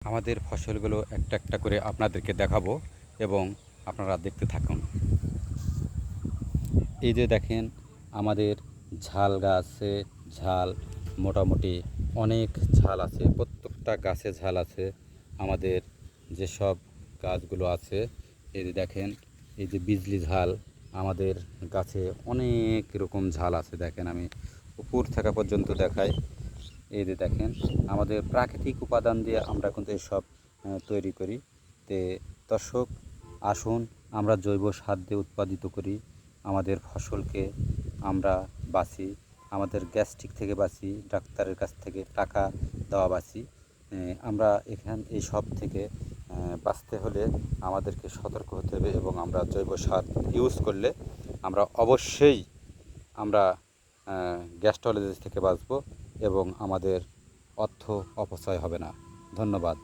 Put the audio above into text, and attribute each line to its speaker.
Speaker 1: আমাদের ফসলগুলো একটা একটা করে আপনাদেরকে দেখাবো এবং আপনারা দেখতে থাকুন। এই যে দেখেন আমাদের ঝাল গাছে ঝাল মোটামুটি অনেক ঝাল আছে, প্রত্যেকটা গাছে ঝাল আছে। আমাদের যেসব গাছগুলো আছে এই যে দেখেন, এই যে বিজলি ঝাল আমাদের গাছে অনেক রকম ঝাল আছে। দেখেন আমি উপর থাকা পর্যন্ত দেখাই। এই যে দেখেন আমাদের প্রাকৃতিক উপাদান দিয়ে আমরা কিন্তু এসব তৈরি করি। তে দর্শক আসুন আমরা জৈব সার দিয়ে উৎপাদিত করি, আমাদের ফসলকে আমরা বাঁচি, আমাদের গ্যাস্ট্রিক থেকে বাঁচি, ডাক্তারের কাছ থেকে টাকা দেওয়া বাঁচি। আমরা এই সব থেকে বাঁচতে হলে আমাদেরকে সতর্ক হতে হবে এবং আমরা জৈব সার ইউজ করলে আমরা অবশ্যই আমরা গ্যাস্ট্রোলজিস থেকে বাঁচব এবং আমাদের অর্থ অপচয় হবে না। ধন্যবাদ।